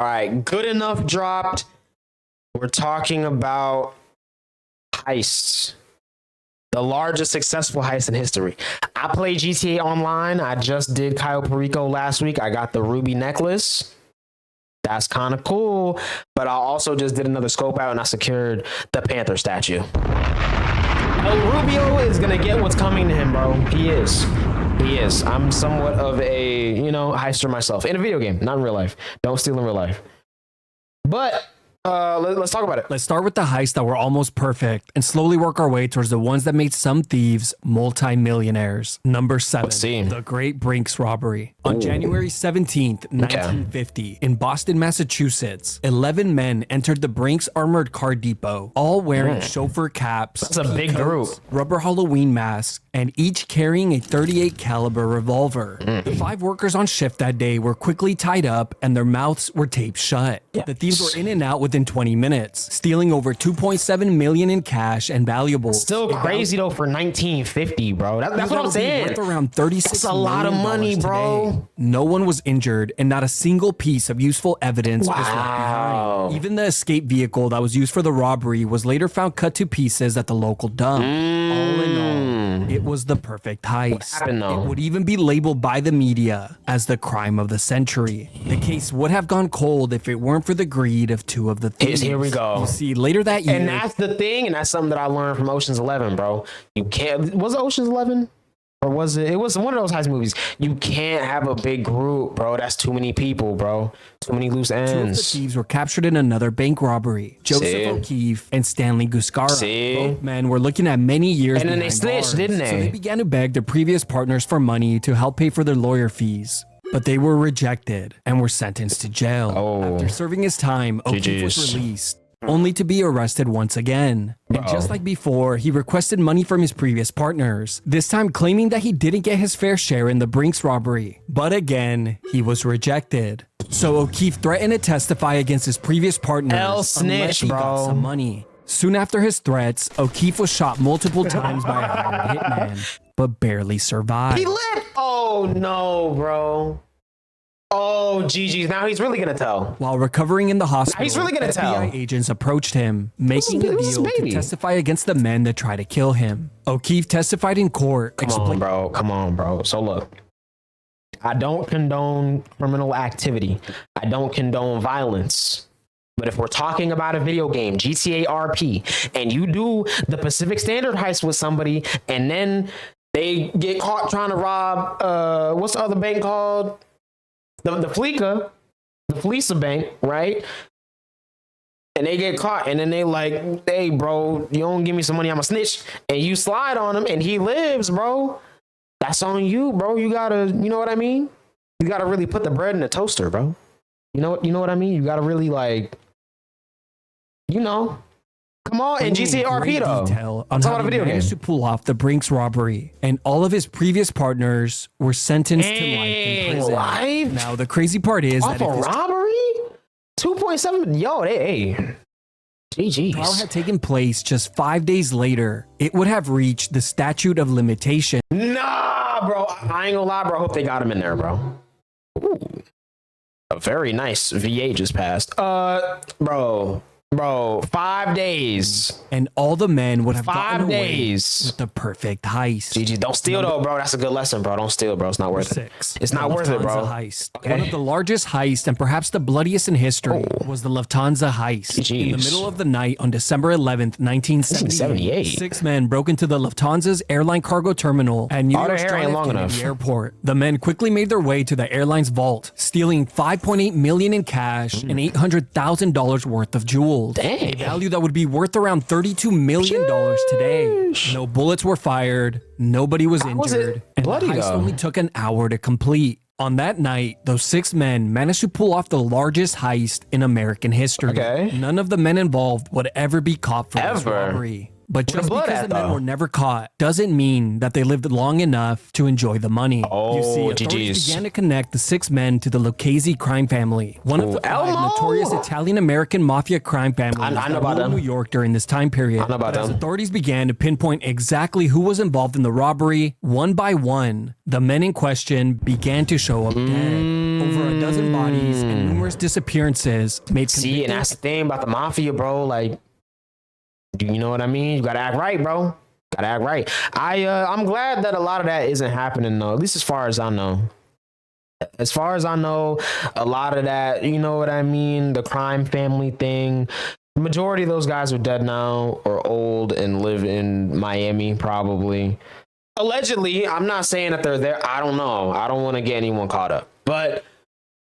All right, Good Enough dropped. We're talking about heists. The largest successful heist in history. I play GTA Online. I just did Cayo Perico last week. I got the ruby necklace. That's kind of cool. But I also just did another scope out and I secured the Panther statue. El Rubio is going to get what's coming to him, bro. He is. He is. I'm somewhat of a, heister myself. In a video game, not in real life. Don't steal in real life. But let's talk about it. Let's start with the heists that were almost perfect and slowly work our way towards the ones that made some thieves multi-millionaires. Number 7, the Great Brinks Robbery. On January 17th, 1950, in Boston, Massachusetts, 11 men entered the Brinks Armored Car Depot, all wearing chauffeur caps, That's a big group, rubber Halloween masks, and each carrying a .38 caliber revolver. The 5 workers on shift that day were quickly tied up and their mouths were taped shut. The thieves were in and out within 20 minutes, stealing over $2.7 million in cash and valuables. Still crazy though for 1950, bro. That's what I'm saying. Worth around $36 That's a lot of money, bro. Today. No one was injured and not a single piece of useful evidence was left behind. Even the escape vehicle that was used for the robbery was later found cut to pieces at the local dump. All in all, it was the perfect heist. It would even be labeled by the media as the crime of the century. The case would have gone cold if it weren't for the greed of 2 of the thieves. Here we go. You see, later that year... And that's the thing, and that's something that I learned from Ocean's 11, bro. You can't... Was it Ocean's 11? Or was it? It was one of those heist movies. You can't have a big group, bro. That's too many people, bro. Too many loose ends. 2 of the thieves were captured in another bank robbery. Joseph O'Keefe and Stanley Guscara. Both men were looking at many years and then they snitched, didn't they? So they began to beg their previous partners for money to help pay for their lawyer fees. But they were rejected and were sentenced to jail. After serving his time, O'Keefe was released, only to be arrested once again. And just like before, he requested money from his previous partners, this time claiming that he didn't get his fair share in the Brinks robbery. But again, he was rejected. So O'Keefe threatened to testify against his previous partners unless he got some money. Soon after his threats, O'Keefe was shot multiple times by a hired hitman, but barely survived. He lived! Oh no, bro. Oh, GG's. Now he's really gonna tell. While recovering in the hospital, he's really gonna FBI agents approached him, making a deal to testify against the men that tried to kill him. O'Keefe testified in court. Come on, bro. So look, I don't condone criminal activity. I don't condone violence. But if we're talking about a video game, GTA RP, and you do the Pacific Standard heist with somebody, and then they get caught trying to rob, what's the other bank called? The Fleeca Bank, right? And they get caught, and then they like, hey, bro, you don't give me some money, I'm a snitch. And you slide on him, and he lives, bro. That's on you, bro. You gotta, you know what I mean? You gotta really put the bread in the toaster, bro. You know what I mean? You gotta really like, come on, and GTA RP though. Detail on how he managed to pull off the Brinks robbery, and all of his previous partners were sentenced to life in prison. Now the crazy part is that if robbery, 2.7, GG's. Trial had taken place just 5 days later. It would have reached the statute of limitation. Nah, bro, I ain't gonna lie, bro. I hope they got him in there, bro. Ooh. A very nice VA just passed. Bro, 5 days. And all the men would have 5 gotten days away with the perfect heist. GG, don't steal though, bro. That's a good lesson, bro. Don't steal, bro. It's not worth it. It's not worth it, bro. Heist. Okay. One of the largest heists and perhaps the bloodiest in history was the Lufthansa heist. In the middle of the night on December 11th, 1978, 6 men broke into the Lufthansa's airline cargo terminal at New York's John F. Kennedy Airport. The men quickly made their way to the airline's vault, stealing $5.8 million in cash and $800,000 worth of jewels. Dang. A value that would be worth around $32 million today. No bullets were fired, nobody was injured, and the heist only took an hour to complete. On that night, those 6 men managed to pull off the largest heist in American history. None of the men involved would ever be caught for this robbery. But just blood because at, the men though? were never caught doesn't mean that they lived long enough to enjoy the money. You see, Oh, authorities GGs. began to connect the 6 men to the Lucchese crime family, one of the 5 Elmo! notorious Italian-American mafia crime families I know that about ruled them. New York during this time period. I know about But as them. authorities began to pinpoint exactly who was involved in the robbery, one by one, the men in question began to show up dead. Over a dozen bodies and numerous disappearances made See, and that's the thing about the mafia, bro. Like, you know what I mean? You gotta act right, bro. Gotta act right. I'm glad that a lot of that isn't happening, though. At least as far as I know. As far as I know, a lot of that, you know what I mean? The crime family thing. The majority of those guys are dead now or old and live in Miami, probably. Allegedly, I'm not saying that they're there. I don't know. I don't want to get anyone caught up. But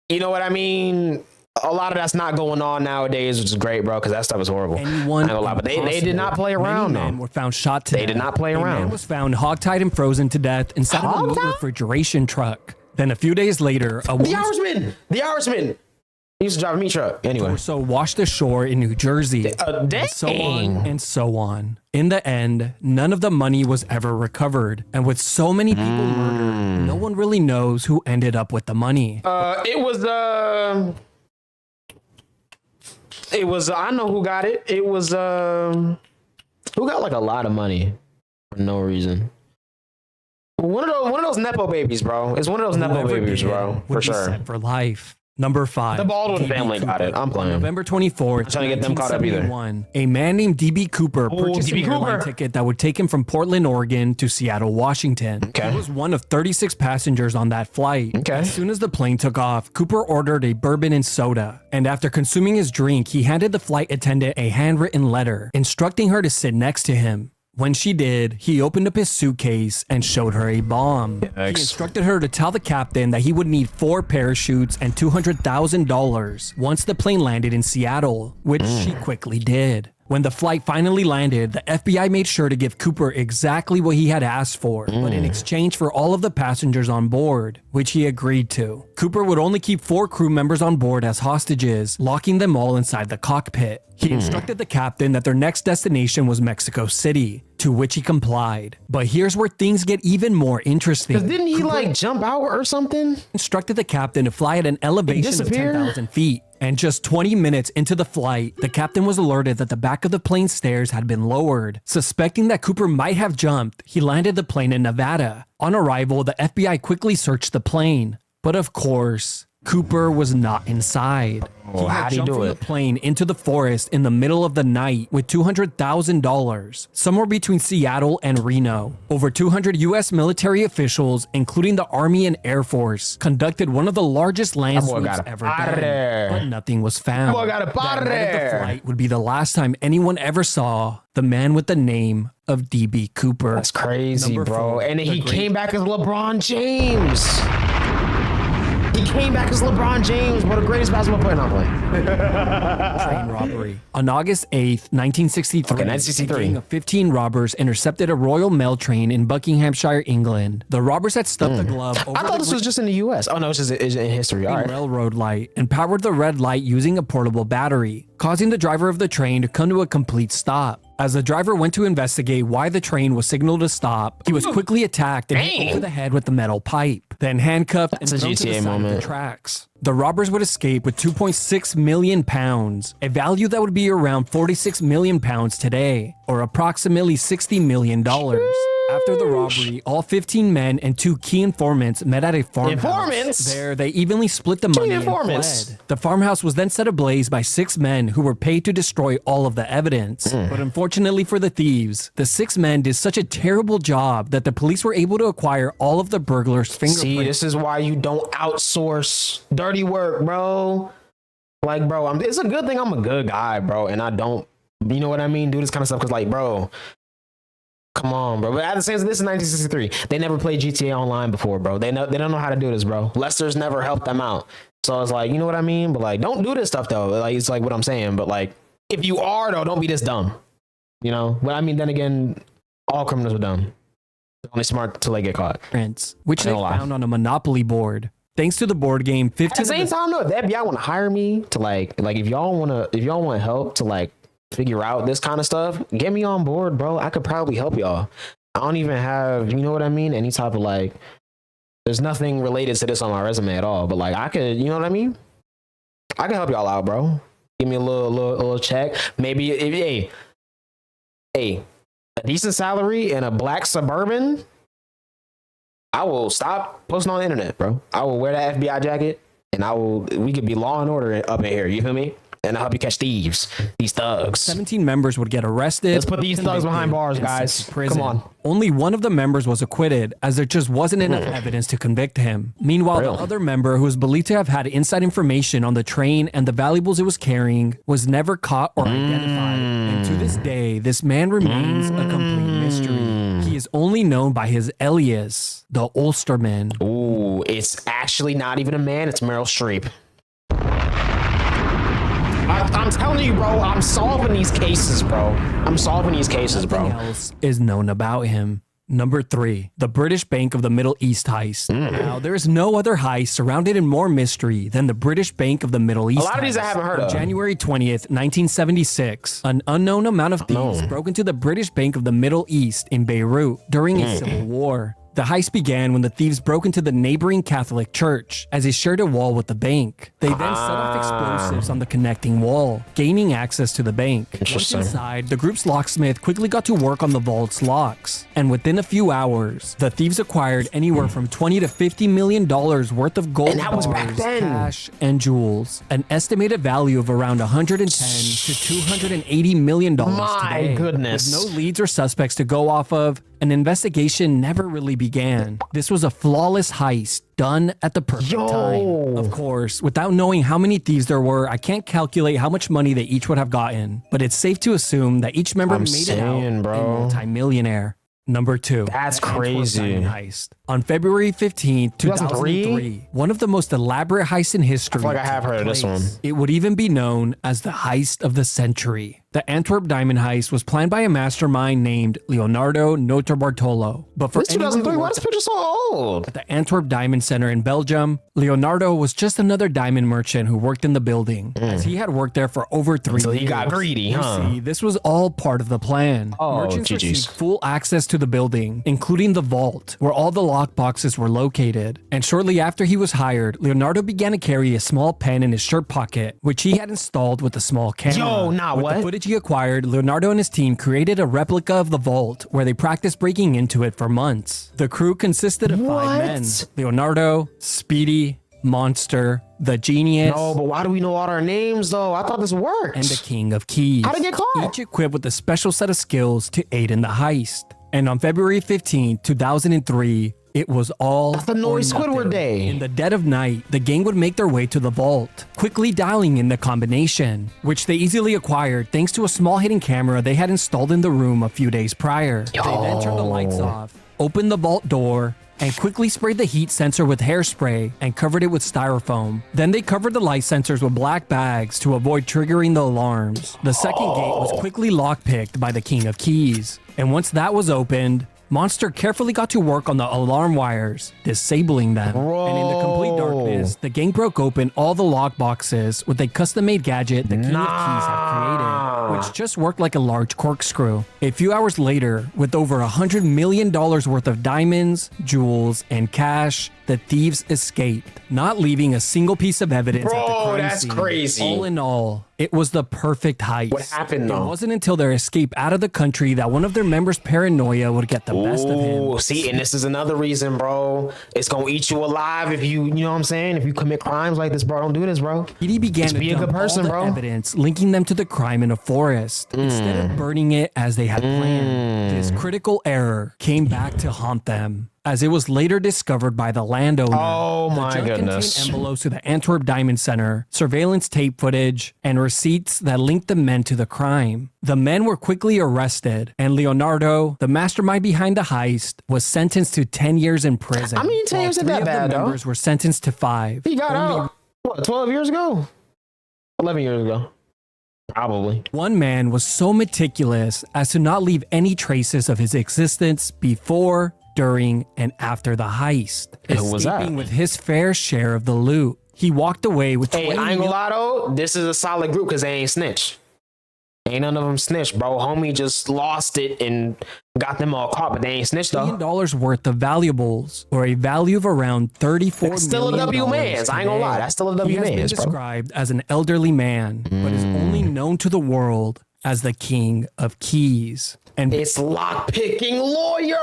you know what I mean? A lot of that's not going on nowadays, which is great, bro, because that stuff is horrible. Anyone But they did not play around, Many men though. were found shot to They death. did not play A man around. was found hogtied and frozen to death inside of a moving Hogtied? refrigeration truck. Then a few days later, a The woman Irishman. He used to drive a meat truck. Anyway. torso washed ashore in New Jersey. And so on Dang. and so on. In the end, none of the money was ever recovered. And with so many people murdered, no one really knows who ended up with the money. It was I know who got it. It was who got like a lot of money for no reason. One of those nepo babies, bro. It's one of those nepo Whoever babies, did bro, would for be sure. set for life. Number 5. The Baldwin D.B. family got it. I'm On playing. November 24th, trying to get them caught up either. 1971, a man named D.B. Cooper purchased D.B. an airline Cooper. ticket that would take him from Portland, Oregon to Seattle, Washington. Okay. He was one of 36 passengers on that flight. Okay. As soon as the plane took off, Cooper ordered a bourbon and soda. And after consuming his drink, he handed the flight attendant a handwritten letter instructing her to sit next to him. When she did, he opened up his suitcase and showed her a bomb. He Yikes. instructed her to tell the captain that he would need 4 parachutes and $200,000 once the plane landed in Seattle, which she quickly did. When the flight finally landed, the FBI made sure to give Cooper exactly what he had asked for, but in exchange for all of the passengers on board, which he agreed to. Cooper would only keep 4 crew members on board as hostages, locking them all inside the cockpit. He instructed the captain that their next destination was Mexico City, to which he complied. But here's where things get even more interesting. Didn't he like jump out or something? Instructed the captain to fly at an elevation of disappear? 10,000 feet. And just 20 minutes into the flight, the captain was alerted that the back of the plane's stairs had been lowered. Suspecting that Cooper might have jumped, he landed the plane in Nevada. On arrival, the FBI quickly searched the plane. But of course, Cooper was not inside. He had how'd he jumped do from it? the plane into the forest in the middle of the night with $200,000, somewhere between Seattle and Reno. Over 200 U.S. military officials, including the Army and Air Force, conducted one of the largest land That boy sweeps got ever outta done, there. but nothing was found. boy got up That outta night of there. the flight would be the last time anyone ever saw the man with the name of D.B. Cooper. That's crazy, Number bro. 4, And then the he great- came back as LeBron James. He came back as LeBron James, one of the greatest basketball players not playing. train robbery. On August 8th, 1963, Okay, 1963. a gang of 15 robbers intercepted a Royal Mail train in Buckinghamshire, England. The robbers had stuffed the glove over I thought this was just in the U.S. Oh no, it's just it's in history. All right. railroad light and powered the red light using a portable battery, causing the driver of the train to come to a complete stop. As the driver went to investigate why the train was signaled to stop, he was quickly attacked and hit Dang. over the head with the metal pipe, then handcuffed and That's a thrown to the GTA side of moment. the tracks. The robbers would escape with 2.6 million pounds, a value that would be around 46 million pounds today, or approximately $60 million. After the robbery, all 15 men and 2 key informants met at a farmhouse. Informants? There, they evenly split the money and informants? fled. The farmhouse was then set ablaze by 6 men who were paid to destroy all of the evidence. But unfortunately for the thieves, the 6 men did such a terrible job that the police were able to acquire all of the burglars' fingerprints. See, this is why you don't outsource dirty work, bro. Like, bro, it's a good thing I'm a good guy, bro, and I don't, you know what I mean, do this kind of stuff because, like, bro, come on, bro. But at the same time, this is 1963. They never played GTA Online before, bro. They don't know how to do this, bro. Lester's never helped them out. So it's like, you know what I mean? But like, don't do this stuff though. Like, it's like what I'm saying. But like, if you are though, don't be this dumb. You know? But I mean, then again, all criminals are dumb. They're only smart till they get caught. Which they Ain't gonna lie. found on a Monopoly board. Thanks to the board game, 15 At the same time, though, if the FBI want to hire me to like if y'all want help to like figure out this kind of stuff, get me on board, bro. I could probably help y'all. I don't even have, you know what I mean? Any type of like, there's nothing related to this on my resume at all. But like, I could, you know what I mean? I can help y'all out, bro. Give me a little check. Maybe, hey, a decent salary in a black suburban. I will stop posting on the internet, bro. I will wear that FBI jacket, and we could be law and order up in here. You feel me? And I'll help you catch thieves, these thugs. 17 members would get arrested. Let's put these thugs behind bars, guys. Come on. Only one of the members was acquitted, as there just wasn't enough evidence to convict him. Meanwhile, the other member, who was believed to have had inside information on the train and the valuables it was carrying, was never caught or identified. And to this day, this man remains a complete mystery. He is only known by his alias, the Ulsterman. Ooh, it's actually not even a man, it's Meryl Streep. I'm telling you, bro, I'm solving these cases, bro. Nothing else is known about him. Number 3, the British Bank of the Middle East heist. Now, there is no other heist surrounded in more mystery than the British Bank of the Middle East. A lot of these I haven't heard of. On January 20th, 1976, an unknown amount of thieves broke into the British Bank of the Middle East in Beirut during a civil war. The heist began when the thieves broke into the neighboring Catholic church, as it shared a wall with the bank. They then set off explosives on the connecting wall, gaining access to the bank. Once inside, the group's locksmith quickly got to work on the vault's locks, and within a few hours, the thieves acquired anywhere from $20 to $50 million worth of gold bars, cash, and jewels, an estimated value of around $110 to $280 million today. My goodness. With no leads or suspects to go off of, an investigation never really began. This was a flawless heist done at the perfect time. Of course, without knowing how many thieves there were, I can't calculate how much money they each would have gotten, but it's safe to assume that each member made it out a multi-millionaire. Number 2. That's crazy. Heist. On February 15th, 2003, one of the most elaborate heists in history. I feel like I have heard of this one. It would even be known as the heist of the century. The Antwerp diamond heist was planned by a mastermind named Leonardo Notarbartolo. But for this 2003, why is this picture so old? At the Antwerp Diamond Center in Belgium, Leonardo was just another diamond merchant who worked in the building, as he had worked there for over 3 years. So he got greedy, huh? See, this was all part of the plan. Merchants received full access to the building, including the vault, where all the lock boxes were located. And shortly after he was hired, Leonardo began to carry a small pen in his shirt pocket, which he had installed with a small camera. With the footage he acquired, Leonardo and his team created a replica of the vault, where they practiced breaking into it for months. The crew consisted of 5 men: Leonardo, Speedy, Monster, the Genius. No, but why do we know all our names though? I thought this worked. And the King of Keys. How did it get caught? Each equipped with a special set of skills to aid in the heist. And on February 15, 2003, it was all the Norris Squidward day. In the dead of night, the gang would make their way to the vault, quickly dialing in the combination, which they easily acquired thanks to a small hidden camera they had installed in the room a few days prior. They then turned the lights off, opened the vault door, and quickly sprayed the heat sensor with hairspray and covered it with styrofoam. Then they covered the light sensors with black bags to avoid triggering the alarms. The second gate was quickly lockpicked by the King of Keys. And once that was opened, Monster carefully got to work on the alarm wires, disabling them. And in the complete darkness, the gang broke open all the lock boxes with a custom-made gadget the King of Keys had created, which just worked like a large corkscrew. A few hours later, with over $100 million worth of diamonds, jewels, and cash, the thieves escaped, not leaving a single piece of evidence at the crime scene. Crazy. All in all, it was the perfect heist. What happened though? It wasn't until their escape out of the country that one of their members' paranoia would get the best of him. See, and this is another reason, bro. It's gonna eat you alive if you know what I'm saying? If you commit crimes like this, bro, don't do this, bro. He began to be a good person, all the evidence linking them to the crime in a forest, instead of burning it as they had planned. This critical error came back to haunt them, as it was later discovered by the landowner. Oh my goodness. Contained envelopes to the Antwerp Diamond Center, surveillance tape footage, and receipts that linked the men to the crime. The men were quickly arrested, and Leonardo, the mastermind behind the heist, was sentenced to 10 years in prison. I mean, 10 years isn't that bad, though. 3 members were sentenced to 5. He got out, what, 12 years ago? 11 years ago. Probably. One man was so meticulous as to not leave any traces of his existence before, during, and after the heist, escaping with his fair share of the loot. He walked away with I ain't gonna lie though, this is a solid group because they ain't snitch. Ain't none of them snitched, bro. Homie just lost it and got them all caught, but they ain't snitched though. $1 million worth of valuables, or a value of around $34 That's still a W man's. I ain't gonna lie. That's still a W man's, bro. He has been described as an elderly man, but is only known to the world as the King of Keys. And it's lock-picking lawyer.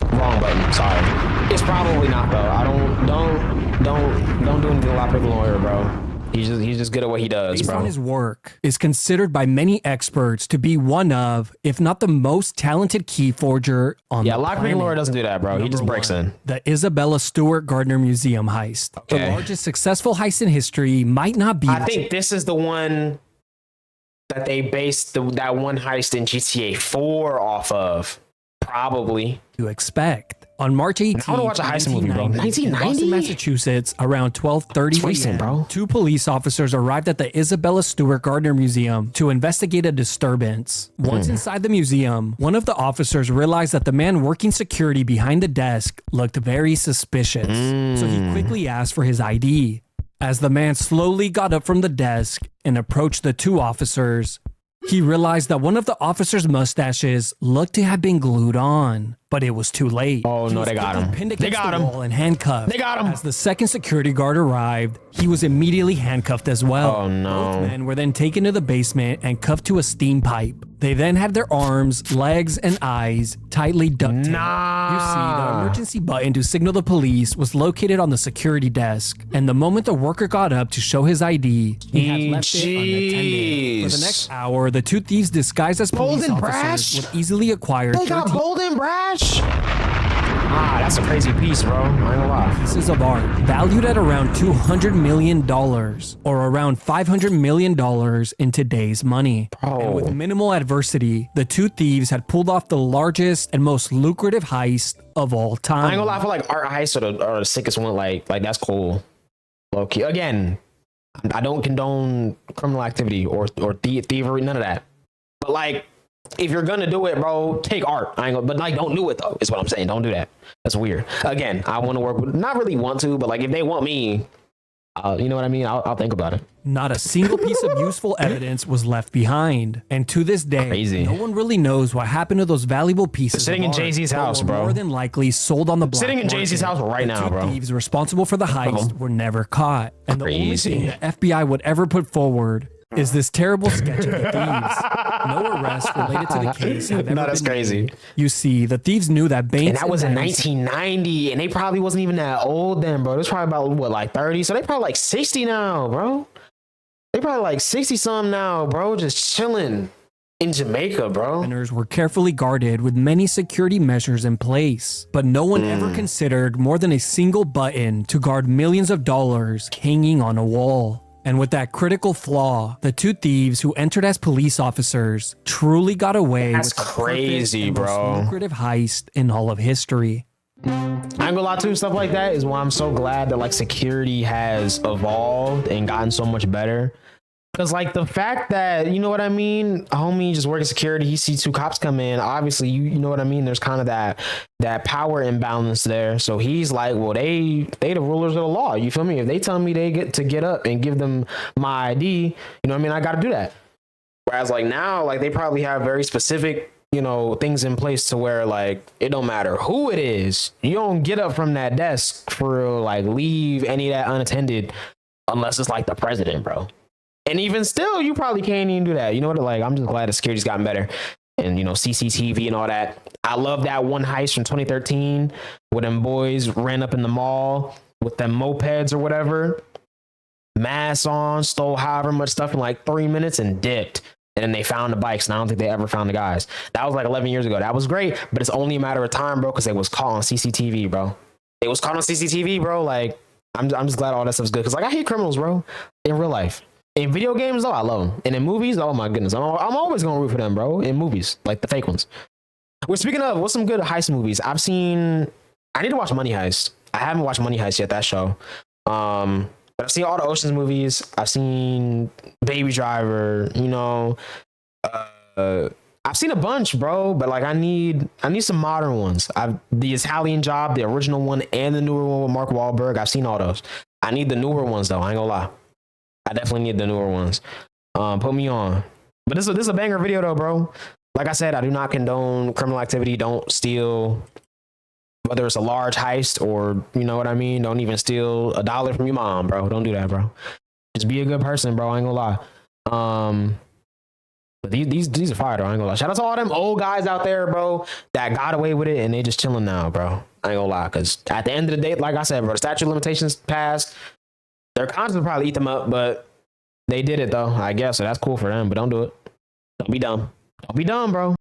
Wrong button. Sorry. It's probably not though. I don't do anything lock-picking lawyer, bro. He's just good at what he does, based bro. on his work, is considered by many experts to be one of, if not the most talented key forger on the planet. Yeah, lockpicking lawyer doesn't do that, bro. He just breaks in. The Isabella Stewart Gardner Museum heist. Okay. The largest successful heist in history might not be. I think this is the one that they based that one heist in GTA 4 off of. Probably. To expect. On March 18th, I want to watch a heist movie, bro. 1990? In Boston, Massachusetts, around 12:30 recent, bro. Two police officers arrived at the Isabella Stewart Gardner Museum to investigate a disturbance. Once inside the museum, one of the officers realized that the man working security behind the desk looked very suspicious. So he quickly asked for his ID. As the man slowly got up from the desk and approached the two officers, he realized that one of the officers' mustaches looked to have been glued on, but it was too late. Oh no, they got him. They got him. And handcuffed. They got him. As the second security guard arrived, he was immediately handcuffed as well. Oh no. Both men were then taken to the basement and cuffed to a steam pipe. They then had their arms, legs, and eyes tightly duct taped. You see, the emergency button to signal the police was located on the security desk, and the moment the worker got up to show his ID, he had left it unattended. For the next hour, the two thieves disguised as police officers would easily acquire. They got Bolden Brash? That's a crazy piece, bro. I ain't gonna lie. Pieces of art valued at around $200 million, or around $500 million in today's money. Bro. And with minimal adversity, the two thieves had pulled off the largest and most lucrative heist of all time. I ain't gonna lie, I feel like art heists are the sickest one. Like that's cool. Low key. Again, I don't condone criminal activity or thievery, none of that. But like, if you're gonna do it, bro, take art. I ain't gonna, but like, don't do it though. Is what I'm saying. Don't do that. That's weird. Again, I want to work with, not really want to, but like, if they want me, you know what I mean. I'll think about it. Not a single piece of useful evidence was left behind, and to this day, no one really knows what happened to those valuable pieces. They're sitting in Jay-Z's house, bro. More than likely sold on the black market. Sitting in Jay-Z's house right now, bro. The thieves responsible for the heist were never caught, and the only thing the FBI would ever put forward is this terrible sketch of the thieves. No arrests related to the case have ever that's been crazy. made. You see, the thieves knew that Baines... And that was in 1990, and they probably wasn't even that old then, bro. It was probably about, what, like 30? So they probably like 60 now, bro. They probably like 60-something now, bro, just chilling in Jamaica, bro. Winners were carefully guarded with many security measures in place, but no one ever considered more than a single button to guard millions of dollars hanging on a wall. And with that critical flaw, the two thieves who entered as police officers truly got away with the crazy, perfect and most lucrative heist in all of history. I ain't gonna lie to you, stuff like that is why I'm so glad that like security has evolved and gotten so much better. Cause like the fact that, you know what I mean, a homie just working security, he sees two cops come in, obviously you know what I mean, there's kind of that power imbalance there. So he's like, well, they the rulers of the law, you feel me? If they tell me they get to get up and give them my ID, you know what I mean, I gotta do that. Whereas like now, like they probably have very specific, you know, things in place to where like it don't matter who it is, you don't get up from that desk for like leave any of that unattended unless it's like the president, bro. And even still, you probably can't even do that. You know what? Like, I'm just glad the security's gotten better. And, you know, CCTV and all that. I love that one heist from 2013 where them boys ran up in the mall with them mopeds or whatever. Masks on, stole however much stuff in like 3 minutes and dipped. And then they found the bikes, and I don't think they ever found the guys. That was like 11 years ago. That was great, but it's only a matter of time, bro, because they was caught on CCTV, bro. They was caught on CCTV, bro. Like, I'm just glad all that stuff's good. Because, like, I hate criminals, bro, in real life. In video games, though, I love them. And in movies, oh my goodness, I'm always gonna root for them, bro. In movies, like the fake ones. We're speaking of, what's some good heist movies? I need to watch Money Heist. I haven't watched Money Heist yet, that show. But I've seen all the Ocean's movies. I've seen Baby Driver, you know. I've seen a bunch, bro, but like I need some modern ones. The Italian Job, the original one, and the newer one with Mark Wahlberg. I've seen all those. I need the newer ones though. I ain't gonna lie. I definitely need the newer ones. Put me on. But this is a banger video though, bro. Like I said, I do not condone criminal activity. Don't steal, whether it's a large heist or, you know what I mean? Don't even steal $1 from your mom, bro. Don't do that, bro. Just be a good person, bro. I ain't gonna lie. But these are fire, though. I ain't gonna lie. Shout out to all them old guys out there, bro, that got away with it and they just chilling now, bro. I ain't gonna lie. Because at the end of the day, like I said, bro, the statute of limitations passed. Their conscience will probably eat them up, but they did it, though, I guess. So that's cool for them, but don't do it. Don't be dumb. Don't be dumb, bro.